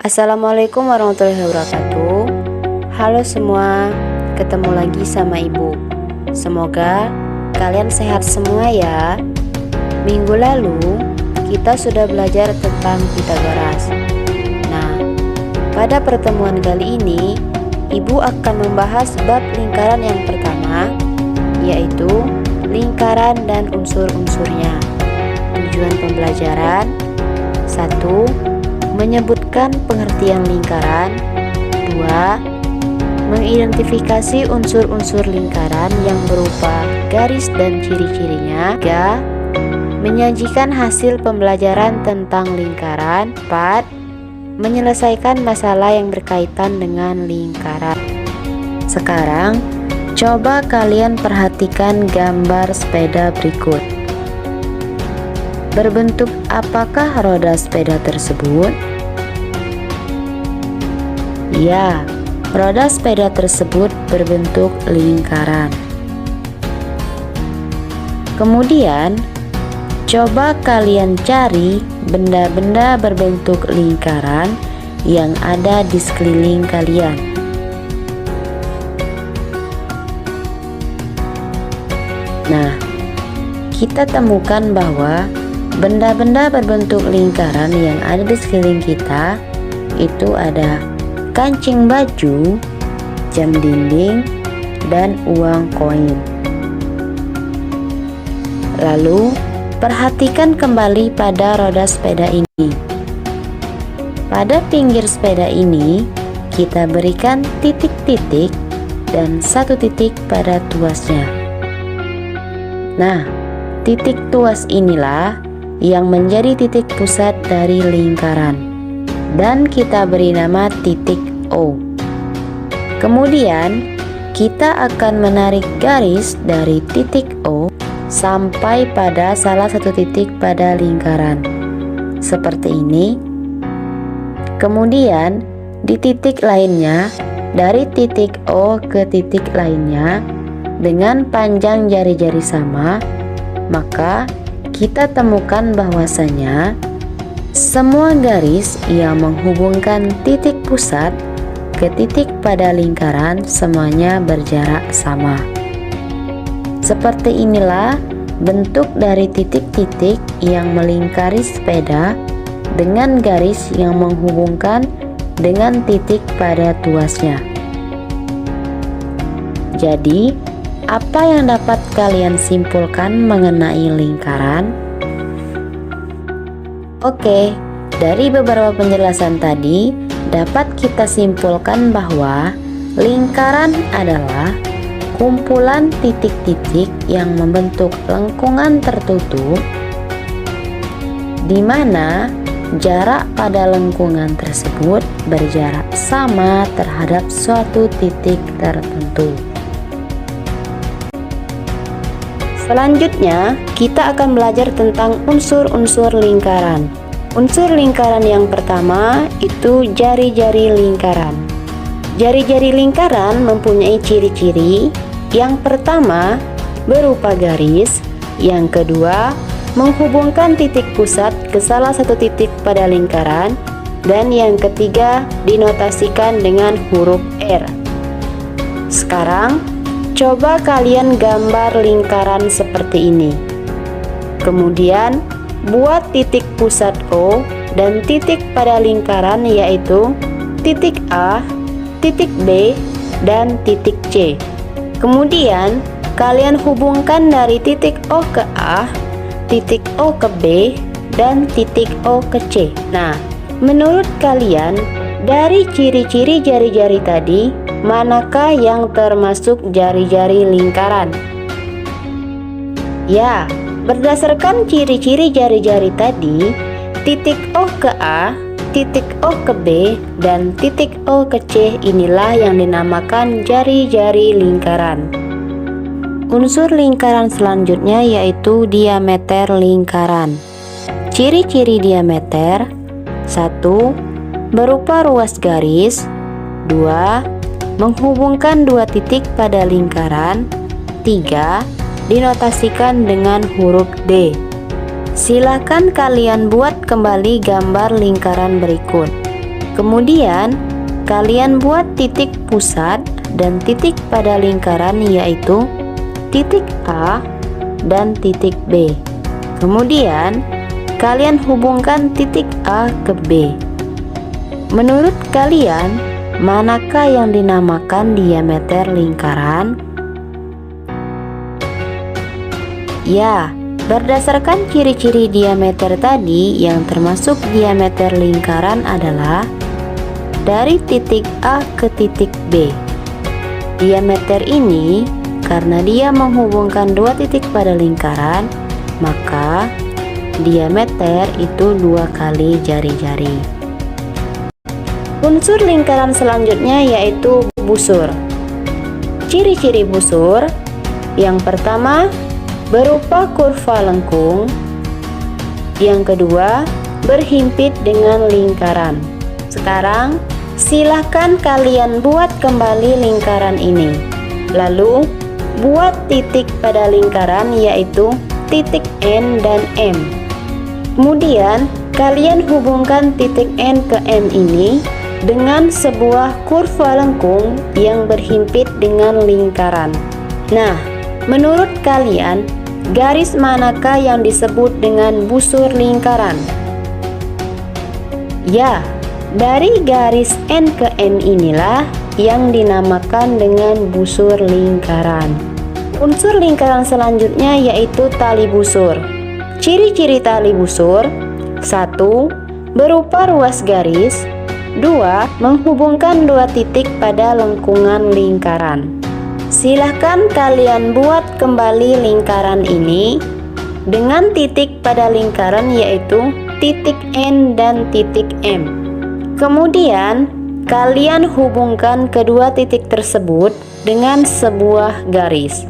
Assalamualaikum warahmatullahi wabarakatuh. Halo semua, ketemu lagi sama Ibu. Semoga kalian sehat semua ya. Minggu lalu kita sudah belajar tentang Pitagoras. Nah, pada pertemuan kali ini Ibu akan membahas bab lingkaran yang pertama, yaitu lingkaran dan unsur-unsurnya. Tujuan pembelajaran: 1. Menyebutkan pengertian lingkaran. 2. Mengidentifikasi unsur-unsur lingkaran yang berupa garis dan ciri-cirinya. 3. Menyajikan hasil pembelajaran tentang lingkaran. 4. Menyelesaikan masalah yang berkaitan dengan lingkaran. Sekarang, coba kalian perhatikan gambar sepeda berikut. Berbentuk apakah roda sepeda tersebut? Ya, roda sepeda tersebut berbentuk lingkaran. Kemudian, coba kalian cari benda-benda berbentuk lingkaran yang ada di sekeliling kalian. Nah, kita temukan bahwa benda-benda berbentuk lingkaran yang ada di sekeliling kita itu ada kancing baju, jam dinding, dan uang koin. Lalu, perhatikan kembali pada roda sepeda ini. Pada pinggir sepeda ini, kita berikan titik-titik dan satu titik pada tuasnya. Nah, titik tuas inilah yang menjadi titik pusat dari lingkaran, dan kita beri nama titik O. Kemudian kita akan menarik garis dari titik O sampai pada salah satu titik pada lingkaran seperti ini. Kemudian di titik lainnya, dari titik O ke titik lainnya dengan panjang jari-jari sama, maka kita temukan bahwasanya semua garis yang menghubungkan titik pusat ke titik pada lingkaran semuanya berjarak sama. Seperti inilah bentuk dari titik-titik yang melingkari sepeda dengan garis yang menghubungkan dengan titik pada tuasnya. Jadi, apa yang dapat kalian simpulkan mengenai lingkaran? Oke, dari beberapa penjelasan tadi dapat kita simpulkan bahwa lingkaran adalah kumpulan titik-titik yang membentuk lengkungan tertutup, di mana jarak pada lengkungan tersebut berjarak sama terhadap suatu titik tertentu. Selanjutnya, kita akan belajar tentang unsur-unsur lingkaran. Unsur lingkaran yang pertama itu jari-jari lingkaran. Jari-jari lingkaran mempunyai ciri-ciri. Yang pertama, berupa garis. Yang kedua, menghubungkan titik pusat ke salah satu titik pada lingkaran. Dan yang ketiga, dinotasikan dengan huruf R. Sekarang, coba kalian gambar lingkaran seperti ini. Kemudian, buat titik pusat O dan titik pada lingkaran, yaitu titik A, titik B, dan titik C. Kemudian, kalian hubungkan dari titik O ke A, titik O ke B, dan titik O ke C. Nah, menurut kalian, dari ciri-ciri jari-jari tadi, manakah yang termasuk jari-jari lingkaran? Ya, berdasarkan ciri-ciri jari-jari tadi, titik O ke A, titik O ke B, dan titik O ke C inilah yang dinamakan jari-jari lingkaran. Unsur lingkaran selanjutnya yaitu diameter lingkaran. Ciri-ciri diameter: 1. Berupa ruas garis. 2. Menghubungkan dua titik pada lingkaran. 3. Dinotasikan dengan huruf D. Silakan kalian buat kembali gambar lingkaran berikut. Kemudian kalian buat titik pusat dan titik pada lingkaran, yaitu titik A dan titik B. Kemudian kalian hubungkan titik A ke B. Menurut kalian, manakah yang dinamakan diameter lingkaran? Ya, berdasarkan ciri-ciri diameter tadi, yang termasuk diameter lingkaran adalah dari titik A ke titik B. Diameter ini karena dia menghubungkan dua titik pada lingkaran, maka diameter itu 2 kali jari-jari. Unsur lingkaran selanjutnya yaitu busur. Ciri-ciri busur yang pertama berupa kurva lengkung, yang kedua berhimpit dengan lingkaran. Sekarang silahkan kalian buat kembali lingkaran ini, lalu buat titik pada lingkaran yaitu titik N dan M. Kemudian kalian hubungkan titik N ke M ini dengan sebuah kurva lengkung yang berhimpit dengan lingkaran. Nah, menurut kalian, garis manakah yang disebut dengan busur lingkaran? Ya, dari garis N ke M inilah yang dinamakan dengan busur lingkaran. Unsur lingkaran selanjutnya yaitu tali busur. Ciri-ciri tali busur: 1. Berupa ruas garis. 2. Menghubungkan dua titik pada lengkungan lingkaran. Silahkan kalian buat kembali lingkaran ini dengan titik pada lingkaran yaitu titik N dan titik M. Kemudian kalian hubungkan kedua titik tersebut dengan sebuah garis.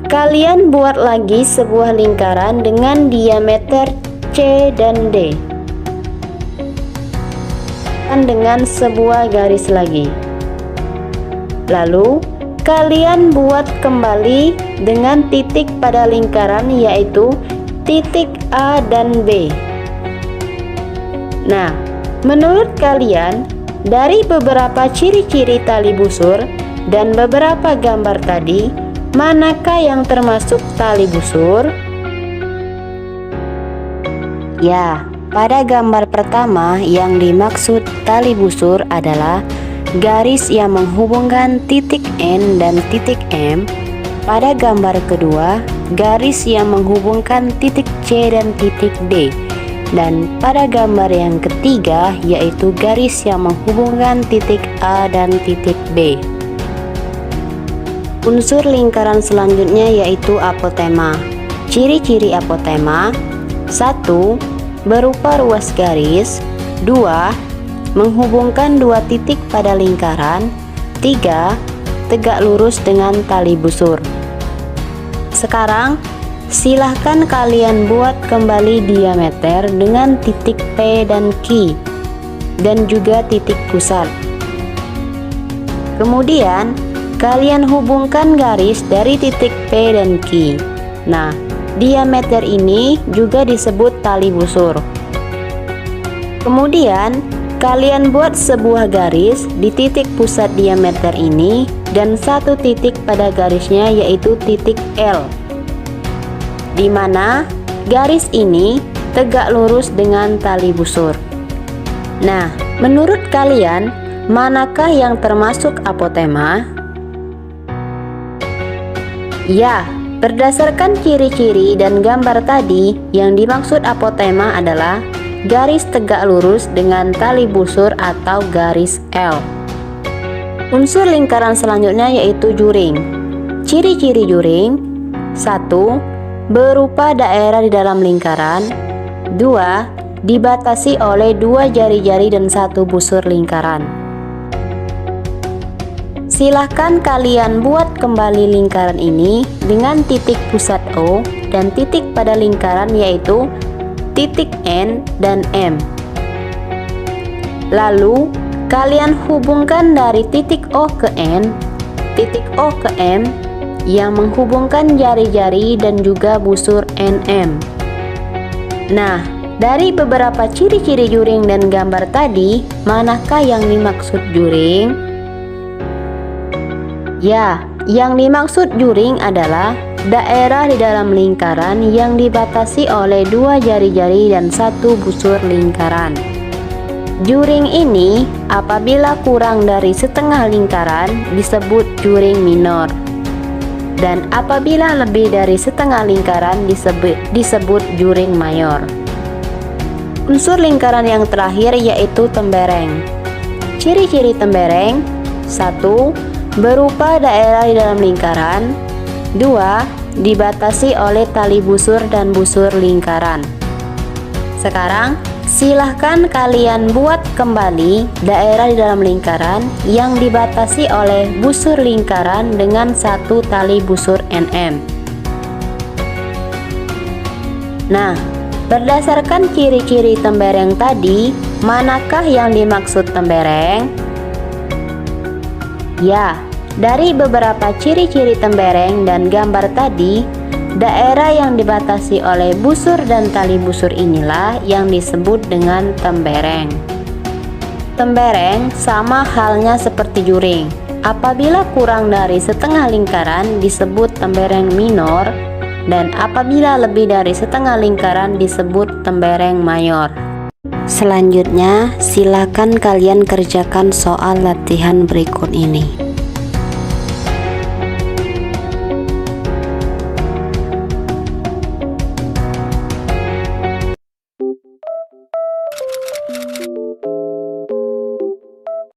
Kalian buat lagi sebuah lingkaran dengan diameter C dan D dan dengan sebuah garis lagi. Lalu kalian buat kembali dengan titik pada lingkaran yaitu titik A dan B. Nah, menurut kalian, dari beberapa ciri-ciri tali busur dan beberapa gambar tadi, manakah yang termasuk tali busur? Ya, pada gambar pertama yang dimaksud tali busur adalah garis yang menghubungkan titik N dan titik M. Pada gambar kedua, garis yang menghubungkan titik C dan titik D. Dan pada gambar yang ketiga yaitu garis yang menghubungkan titik A dan titik B. Unsur lingkaran selanjutnya yaitu apotema. Ciri-ciri apotema: 1. Berupa ruas garis. 2. Menghubungkan dua titik pada lingkaran. 3. Tegak lurus dengan tali busur. Sekarang silahkan kalian buat kembali diameter dengan titik P dan Q dan juga titik pusat. Kemudian kalian hubungkan garis dari titik P dan Q. Nah, diameter ini juga disebut tali busur. Kemudian kalian buat sebuah garis di titik pusat diameter ini dan satu titik pada garisnya yaitu titik L, di mana garis ini tegak lurus dengan tali busur. Nah, menurut kalian, manakah yang termasuk apotema? Ya, berdasarkan ciri-ciri dan gambar tadi, yang dimaksud apotema adalah garis tegak lurus dengan tali busur atau garis L. Unsur lingkaran selanjutnya yaitu juring. Ciri-ciri juring: 1. Berupa daerah di dalam lingkaran. 2. Dibatasi oleh dua jari-jari dan satu busur lingkaran. Silahkan kalian buat kembali lingkaran ini dengan titik pusat O dan titik pada lingkaran yaitu titik N dan M. Lalu kalian hubungkan dari titik O ke N, titik O ke M yang menghubungkan jari-jari dan juga busur NM. Nah, Dari beberapa ciri-ciri juring dan gambar tadi, manakah yang dimaksud juring? Ya, yang dimaksud juring adalah daerah di dalam lingkaran yang dibatasi oleh 2 jari-jari dan 1 busur lingkaran. Juring ini apabila kurang dari setengah lingkaran disebut juring minor, dan apabila lebih dari setengah lingkaran disebut juring mayor. Unsur lingkaran yang terakhir yaitu tembereng. Ciri-ciri tembereng: 1. Berupa daerah di dalam lingkaran. 2. Dibatasi oleh tali busur dan busur lingkaran. Sekarang silahkan kalian buat kembali daerah di dalam lingkaran yang dibatasi oleh busur lingkaran dengan 1 tali busur NM. Nah, berdasarkan ciri-ciri tembereng tadi, manakah yang dimaksud tembereng? Ya, dari beberapa ciri-ciri tembereng dan gambar tadi, daerah yang dibatasi oleh busur dan tali busur inilah yang disebut dengan tembereng. Tembereng sama halnya seperti juring. Apabila kurang dari setengah lingkaran disebut tembereng minor, dan apabila lebih dari setengah lingkaran disebut tembereng mayor. Selanjutnya, silakan kalian kerjakan soal latihan berikut ini.